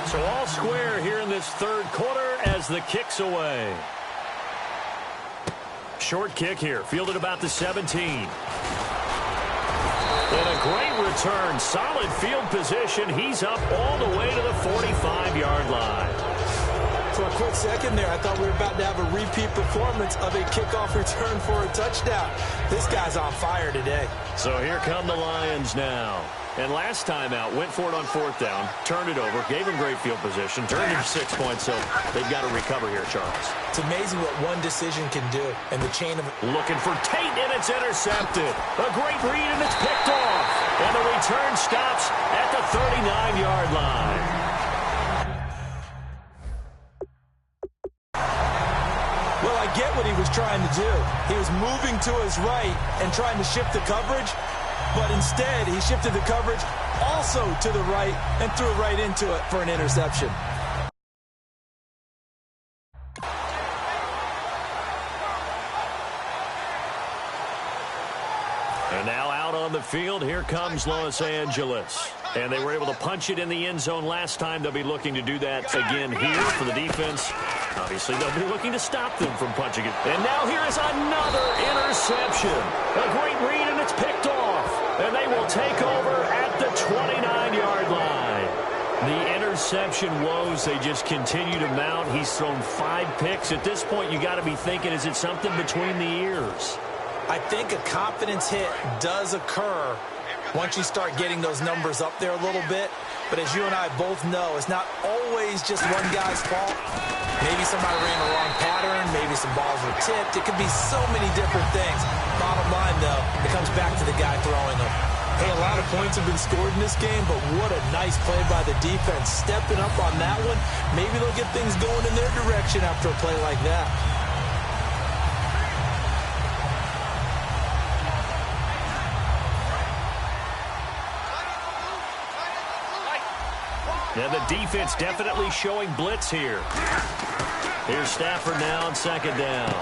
So all square here in this third quarter as the kick's away. Short kick here, fielded about the 17. And a great return, solid field position. He's up all the way to the 45-yard line. For a quick second there, I thought we were about to have a repeat performance of a kickoff return for a touchdown. This guy's on fire today. So here come the Lions now. And last time out, went for it on fourth down, turned it over, gave him great field position, turned him 6 points, so they've got to recover here, Charles. It's amazing what one decision can do, and the chain of... Looking for Tate, and it's intercepted. A great read, and it's picked off. And the return stops at the 39-yard line. Well, I get what he was trying to do. He was moving to his right and trying to shift the coverage, but instead he shifted the coverage also to the right and threw it right into it for an interception. And now out on the field, here comes Los Angeles. And they were able to punch it in the end zone last time. They'll be looking to do that again here for the defense. Obviously, they'll be looking to stop them from punching it. And now here is another interception. A great read, and it's picked off. And they will take over at the 29-yard line. The interception woes, they just continue to mount. He's thrown 5 picks. At this point, you got to be thinking, is it something between the ears? I think a confidence hit does occur once you start getting those numbers up there a little bit. But as you and I both know, it's not always just one guy's fault. Maybe somebody ran the wrong pattern. Maybe some balls were tipped. It could be so many different things. Bottom line, though, it comes back to the guy throwing them. Hey, a lot of points have been scored in this game, but what a nice play by the defense. Stepping up on that one, maybe they'll get things going in their direction after a play like that. And the defense definitely showing blitz here. Here's Stafford now on second down.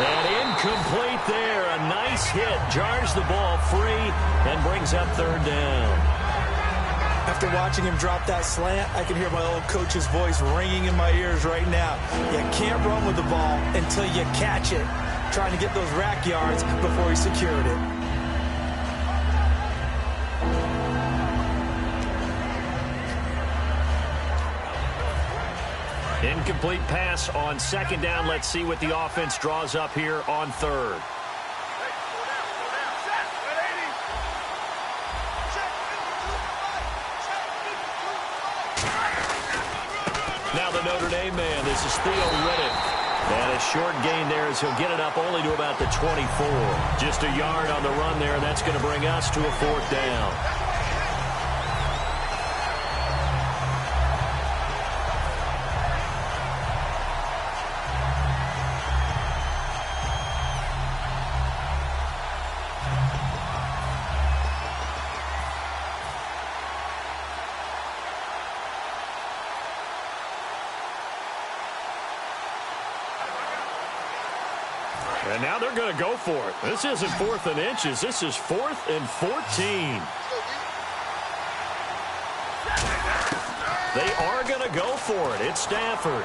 And incomplete there. A nice hit. Jars the ball free and brings up third down. After watching him drop that slant, I can hear my old coach's voice ringing in my ears right now. You can't run with the ball until you catch it. Trying to get those rack yards before he secured it. Incomplete pass on second down. Let's see what the offense draws up here on third. Now the Notre Dame man, this is Theo Riddick. And a short gain there as he'll get it up only to about the 24. Just a yard on the run there, and that's going to bring us to a fourth down. And now they're going to go for it. This isn't 4th and inches. This is 4th and 14. They are going to go for it. It's Stafford.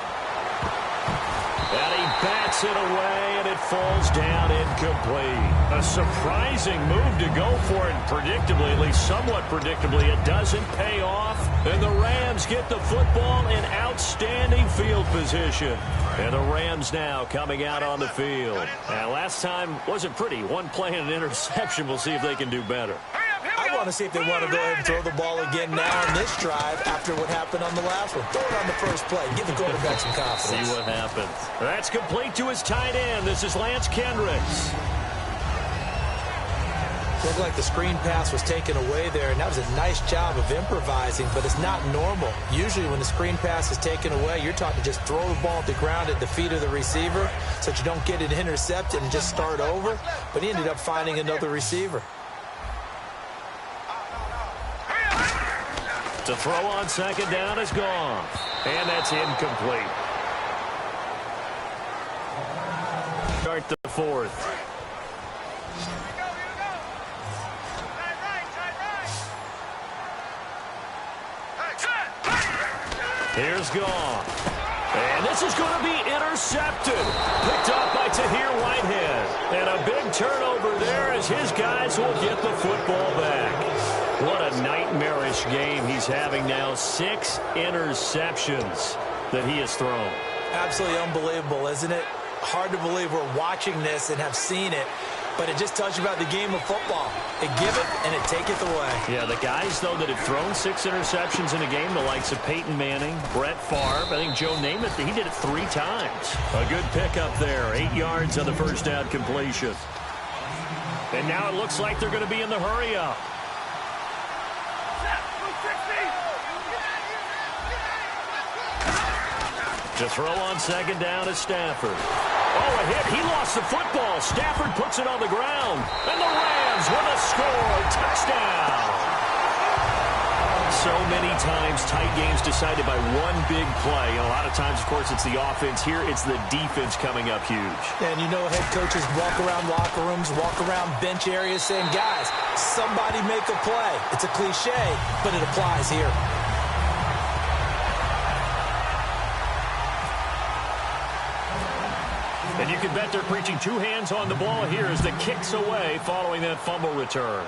And he bats it away, and it falls down incomplete. A surprising move to go for it. Predictably, at least somewhat predictably, it doesn't pay off. And the Rams get the football in outstanding field position. And the Rams now coming out on the field. And last time wasn't pretty. One play and an interception. We'll see if they can do better. I want to see if they want to go ahead and throw the ball again now on this drive after what happened on the last one. Throw it on the first play. Give the quarterback some confidence. See what happens. That's complete to his tight end. This is Lance Kendricks. Looked like the screen pass was taken away there, and that was a nice job of improvising, but it's not normal. Usually when the screen pass is taken away, you're taught to just throw the ball at the ground at the feet of the receiver so that you don't get it intercepted and just start over. But he ended up finding another receiver. To throw on second down is gone. And that's incomplete. Start the fourth. Here's Goff. And this is going to be intercepted. Picked off by Tahir Whitehead. And a big turnover there as his guys will get the football back. What a nightmarish game he's having now. 6 interceptions that he has thrown. Absolutely unbelievable, isn't it? Hard to believe we're watching this and have seen it. But it just tells you about the game of football. It giveth and it taketh away. Yeah, the guys, though, that have thrown 6 interceptions in a game, the likes of Peyton Manning, Brett Favre, I think Joe Namath, he did it 3 times. A good pickup there, 8 yards on the first down completion. And now it looks like they're going to be in the hurry-up. To throw on second down is Stafford. Oh, a hit. He lost the football. Stafford puts it on the ground. And the Rams with a score. Touchdown. So many times tight games decided by one big play. And a lot of times, of course, it's the offense. Here, it's the defense coming up huge. And you know head coaches walk around locker rooms, walk around bench areas saying, guys, somebody make a play. It's a cliche, but it applies here. And you can bet they're preaching 2 hands on the ball here as the kick's away following that fumble return.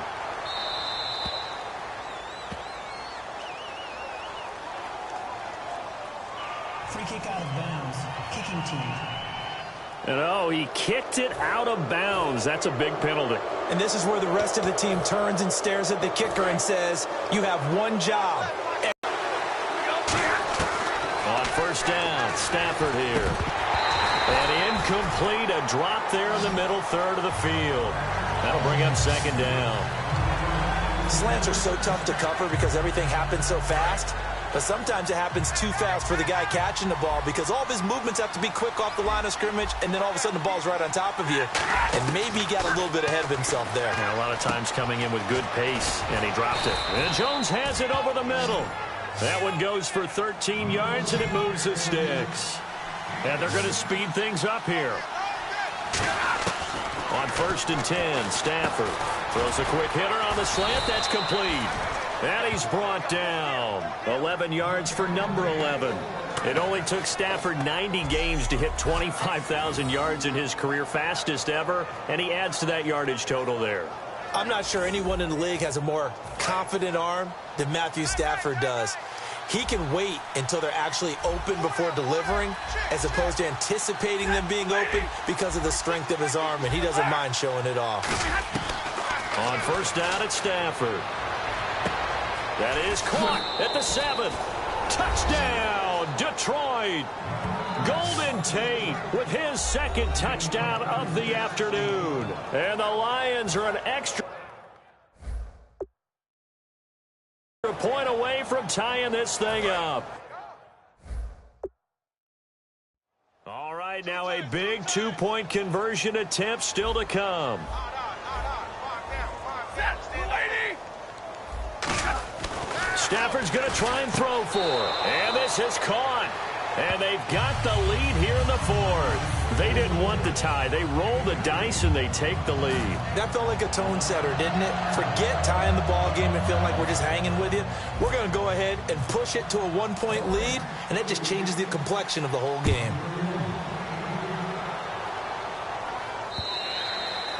Free kick out of bounds. Kicking team. And oh, he kicked it out of bounds. That's a big penalty. And this is where the rest of the team turns and stares at the kicker and says, you have one job. On first down, Stafford here. And incomplete, a drop there in the middle third of the field. That'll bring up second down. Slants are so tough to cover because everything happens so fast. But sometimes it happens too fast for the guy catching the ball because all of his movements have to be quick off the line of scrimmage, and then all of a sudden the ball's right on top of you. And maybe he got a little bit ahead of himself there. Yeah, a lot of times coming in with good pace, and he dropped it. And Jones has it over the middle. That one goes for 13 yards, and it moves the sticks. And they're going to speed things up here. On first and 10, Stafford throws a quick hitter on the slant. That's complete. And he's brought down. 11 yards for number 11. It only took Stafford 90 games to hit 25,000 yards in his career, fastest ever, and he adds to that yardage total there. I'm not sure anyone in the league has a more confident arm than Matthew Stafford does. He can wait until they're actually open before delivering as opposed to anticipating them being open because of the strength of his arm, and he doesn't mind showing it off. On first down, it's Stafford. That is caught at the 7. Touchdown, Detroit. Golden Tate with his second touchdown of the afternoon. And the Lions are an extra point away from tying this thing up. All right, now a big 2-point conversion attempt still to come. Stafford's going to try and throw for it. And this is caught. And they've got the lead here in the 4th. They didn't want the tie. They roll the dice and they take the lead. That felt like a tone setter, didn't it? Forget tying the ball game and feeling like we're just hanging with you. We're going to go ahead and push it to a 1-point lead, and that just changes the complexion of the whole game.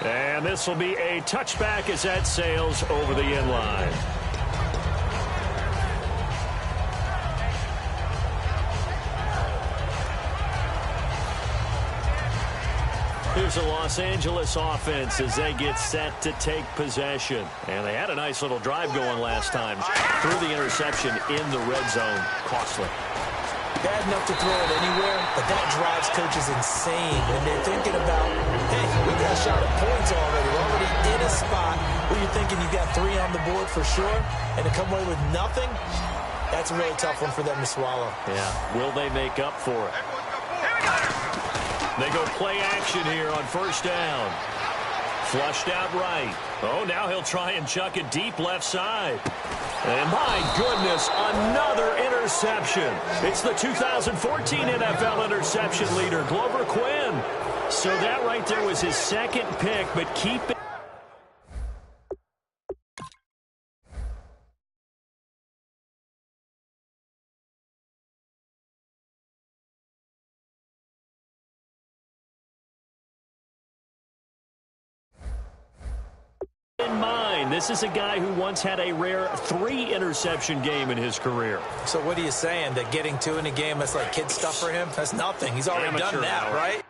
And this will be a touchback as that sails over the end line. Here's the Los Angeles offense as they get set to take possession. And they had a nice little drive going last time. Threw the interception in the red zone. Costly. Bad enough to throw it anywhere, but that drives coaches insane when they're thinking about, hey, we got a shot at points already. We're already in a spot where you're thinking you got 3 on the board for sure, and to come away with nothing, that's a really tough one for them to swallow. Yeah. Will they make up for it? They go play action here on first down. Flushed out right. Oh, now he'll try and chuck it deep left side. And my goodness, another interception. It's the 2014 NFL interception leader, Glover Quinn. So that right there was his second pick, but keep it. And this is a guy who once had a rare 3-interception game in his career. So what are you saying, that getting 2 in a game is like kid stuff for him? That's nothing. He's already done that, right?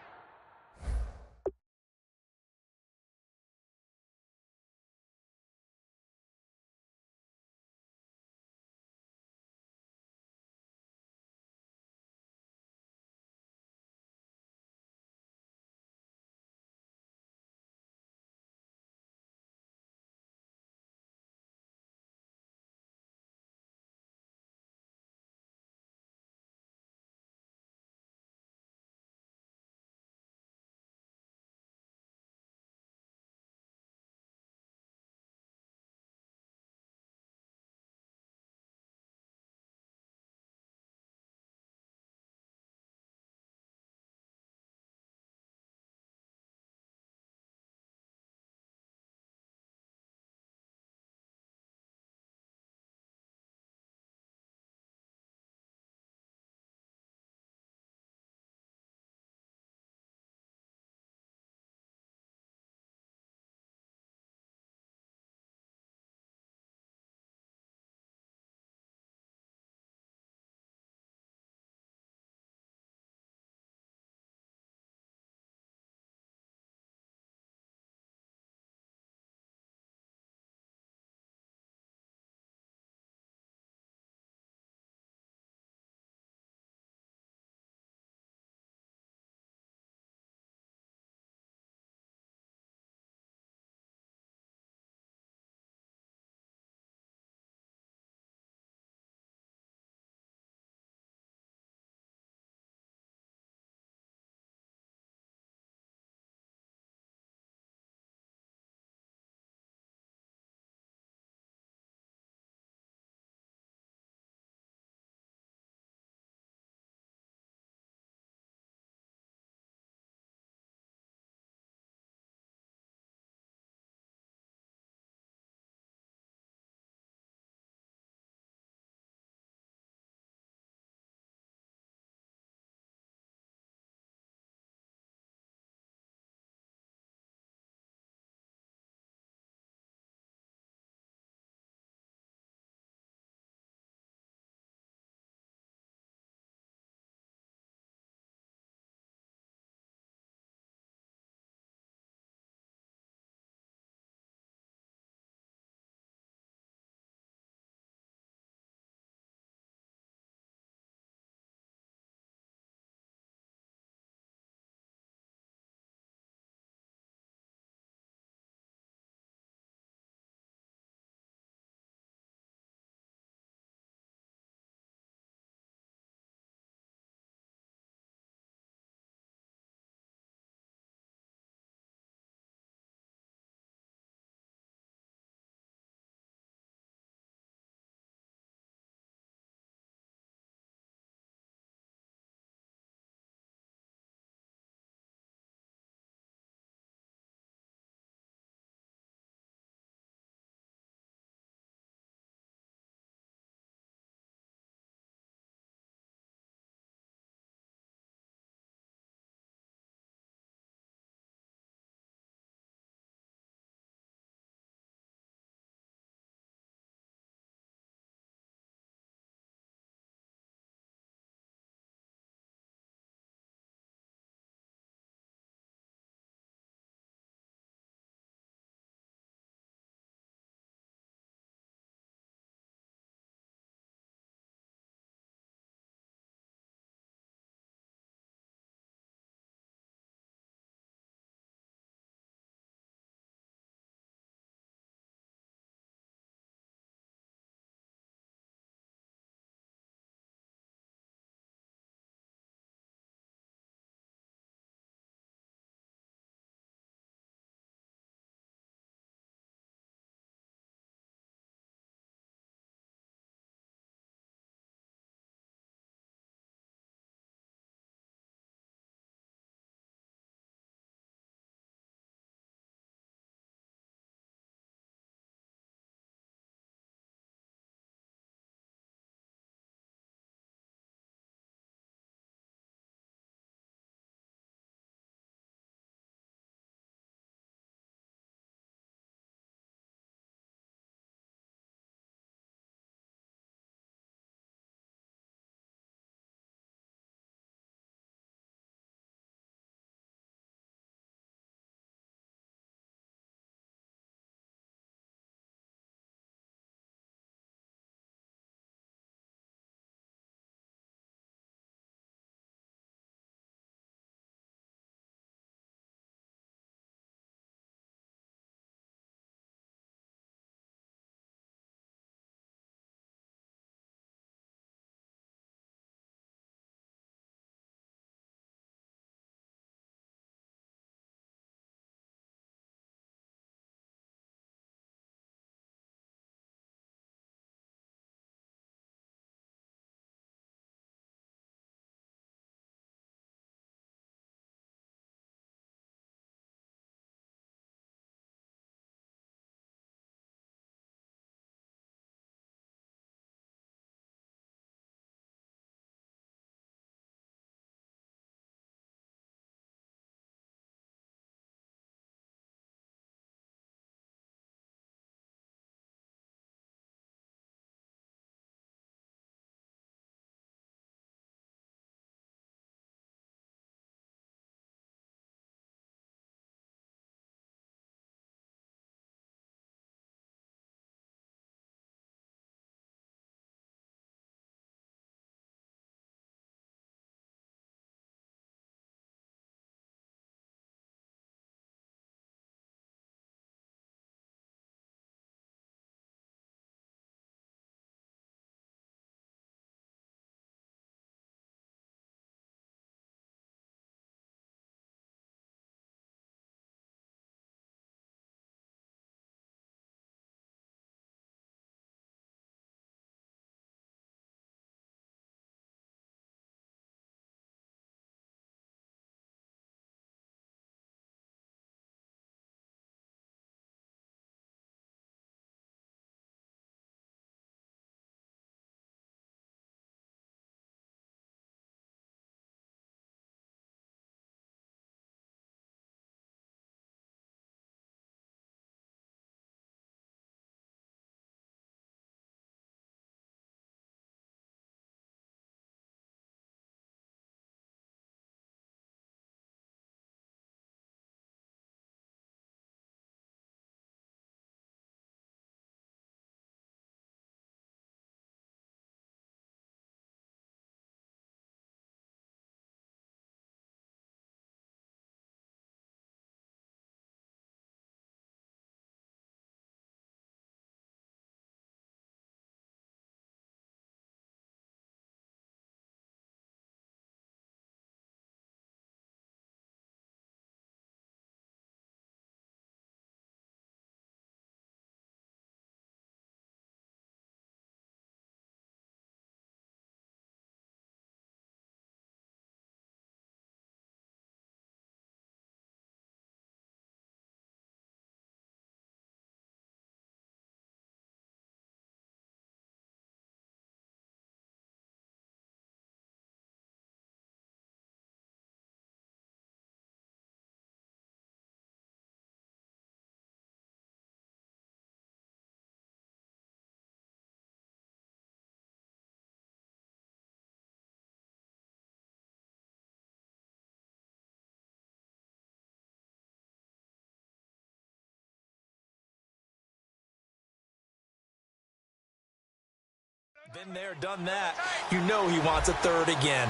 Been there, done that. You know he wants a third again.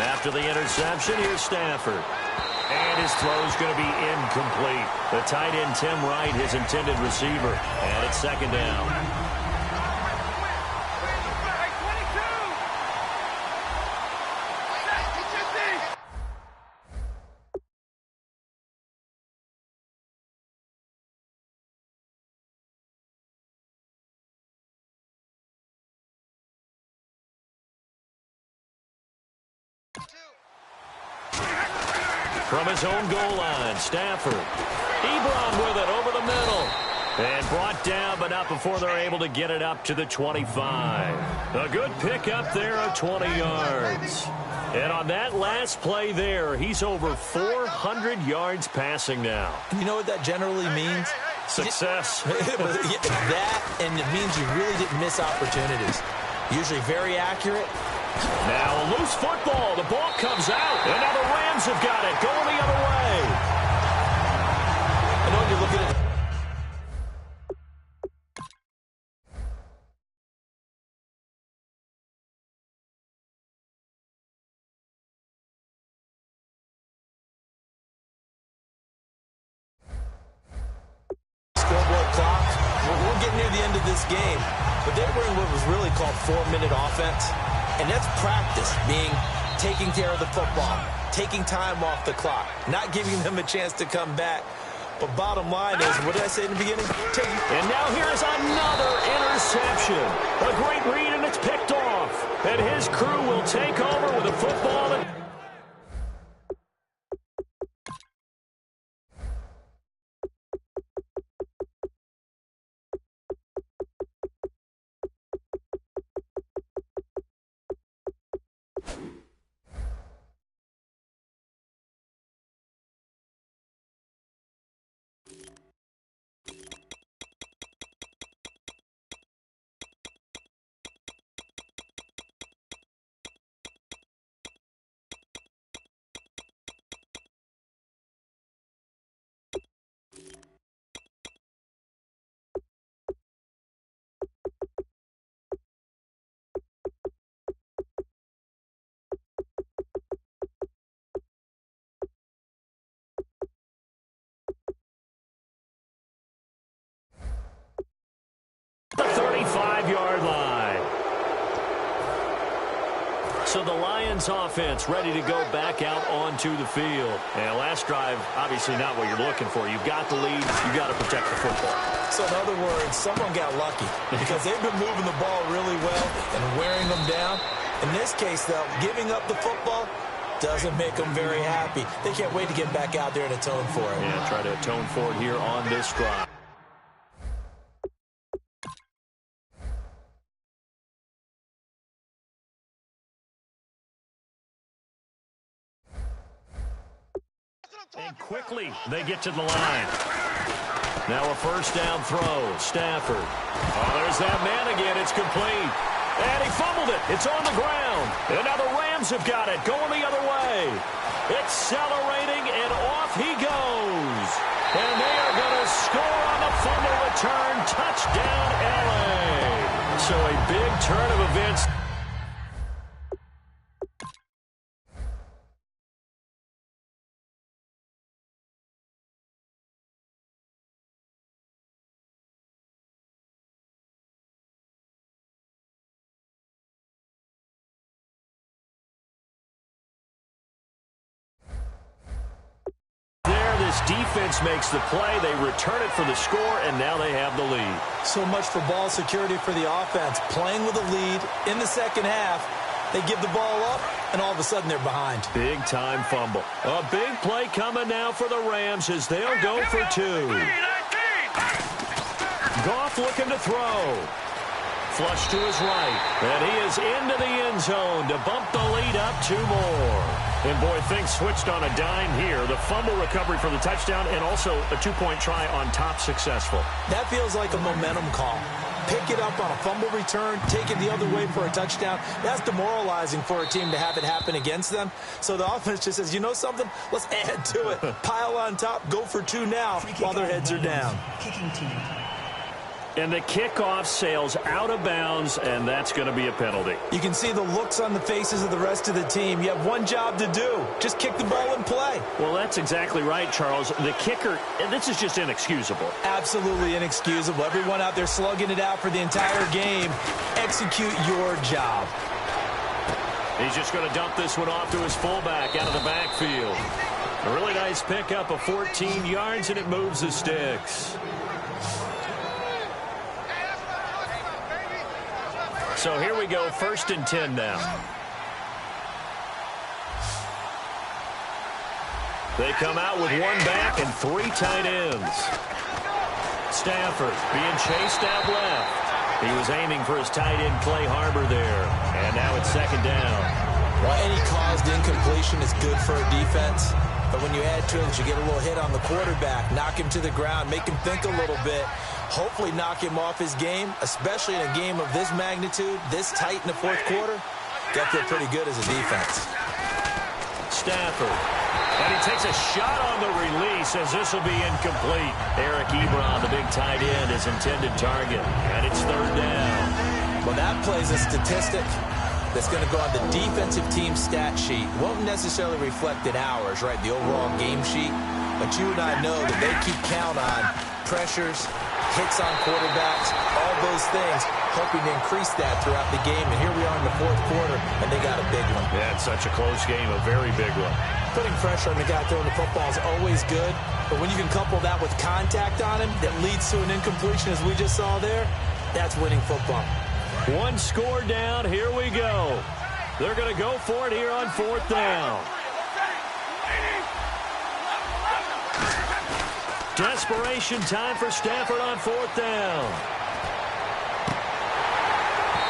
After the interception, here's Stafford. And his throw's going to be incomplete. The tight end, Tim Wright, his intended receiver. And it's second down. From his own goal line, Stafford. Ebron with it over the middle. And brought down, but not before they're able to get it up to the 25. A good pickup there of 20 yards. And on that last play there, he's over 400 yards passing now. You know what that generally means? Success. That, and it means you really didn't miss opportunities. Usually very accurate. Now a loose football. The ball comes out. And now the Rams have got it. Going the other way. I know you're looking at it. Scoreboard clock. We're getting near the end of this game. But they were in what was really called 4-minute offense. And that's practice, taking care of the football, taking time off the clock, not giving them a chance to come back. But bottom line is, what did I say in the beginning? And now here's another interception. A great read, and it's picked off. And his crew will take over with a football. The 35-yard line. So the Lions offense ready to go back out onto the field. And last drive, obviously not what you're looking for. You've got the lead. You've got to protect the football. So in other words, someone got lucky because they've been moving the ball really well and wearing them down. In this case, though, giving up the football doesn't make them very happy. They can't wait to get back out there and atone for it. Yeah, try to atone for it here on this drive. And quickly, they get to the line. Now a first down throw. Stafford. Oh, there's that man again. It's complete. And he fumbled it. It's on the ground. And now the Rams have got it. Going the other way. Accelerating, and off he goes. And they are going to score on the fumble return. Touchdown, LA. So a big turn of events. This defense makes the play. They return it for the score, and now they have the lead. So much for ball security for the offense. Playing with a lead in the second half, they give the ball up, and all of a sudden they're behind. Big-time fumble. A big play coming now for the Rams as they'll go for two. Goff looking to throw. Flush to his right. And he is into the end zone to bump the lead up two more. And, boy, things switched on a dime here. The fumble recovery for the touchdown and also a two-point try on top successful. That feels like a momentum call. Pick it up on a fumble return, take it the other way for a touchdown. That's demoralizing for a team to have it happen against them. So the offense just says, you know something? Let's add to it. Pile on top, go for two now while their heads are down. Kicking team. And the kickoff sails out of bounds, and that's going to be a penalty. You can see the looks on the faces of the rest of the team. You have one job to do. Just kick the ball and play. Well, that's exactly right, Charles. The kicker, and this is just inexcusable. Absolutely inexcusable. Everyone out there slugging it out for the entire game. Execute your job. He's just going to dump this one off to his fullback out of the backfield. A really nice pickup of 14 yards, and it moves the sticks. So here we go, 1st and 10 now. They come out with one back and 3 tight ends. Stafford being chased out left. He was aiming for his tight end, Clay Harbor, there. And now it's 2nd down. Well, any caused incompletion is good for a defense. But when you add to it, you get a little hit on the quarterback, knock him to the ground, make him think a little bit, hopefully knock him off his game, especially in a game of this magnitude, this tight in the 4th quarter. Got to feel pretty good as a defense. Stafford. And he takes a shot on the release as this will be incomplete. Eric Ebron, the big tight end, his intended target. And it's 3rd down. Well, that plays a statistic that's going to go on the defensive team stat sheet. Won't necessarily reflect in ours, right, the overall game sheet. But you and I know that they keep count on pressures, hits on quarterbacks, all those things, hoping to increase that throughout the game. And here we are in the 4th quarter, and they got a big one. Yeah, it's such a close game, a very big one. Putting pressure on the guy throwing the football is always good, but when you can couple that with contact on him that leads to an incompletion, as we just saw there, that's winning football. One score down. Here we go. They're going to go for it here on 4th down. Desperation time for Stafford on 4th down.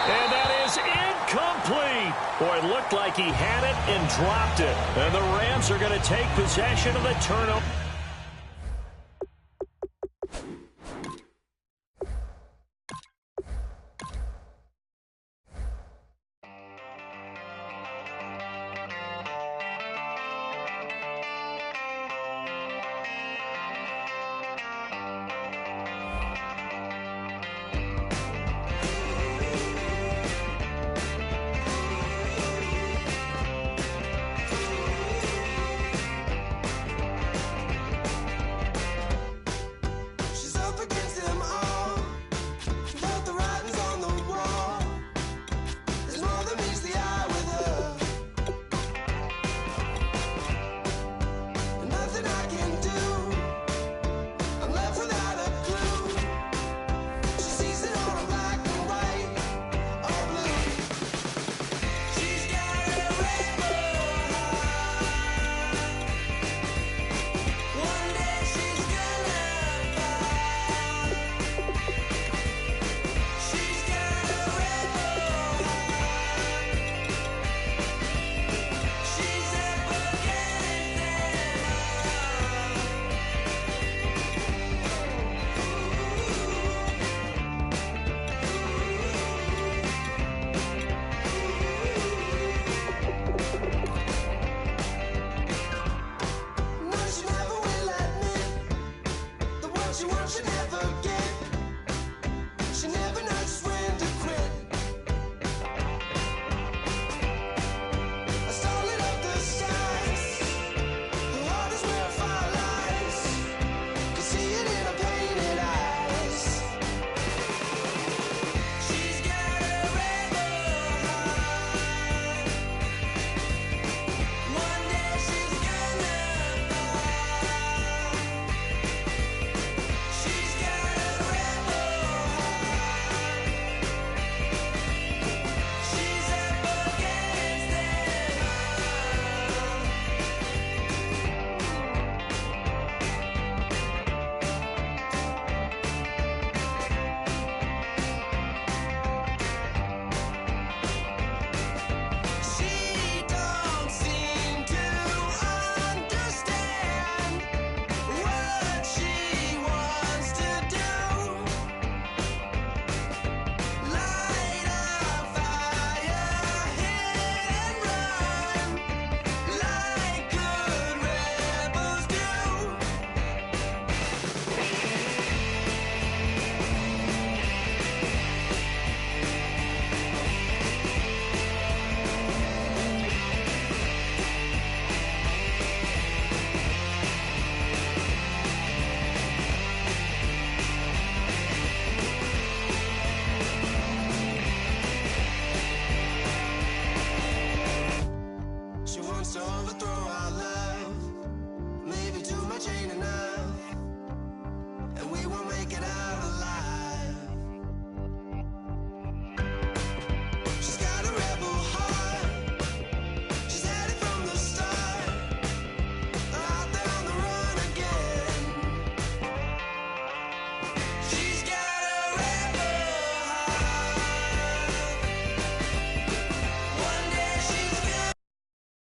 And that is incomplete. Boy, it looked like he had it and dropped it. And the Rams are going to take possession of the turnover. make it out.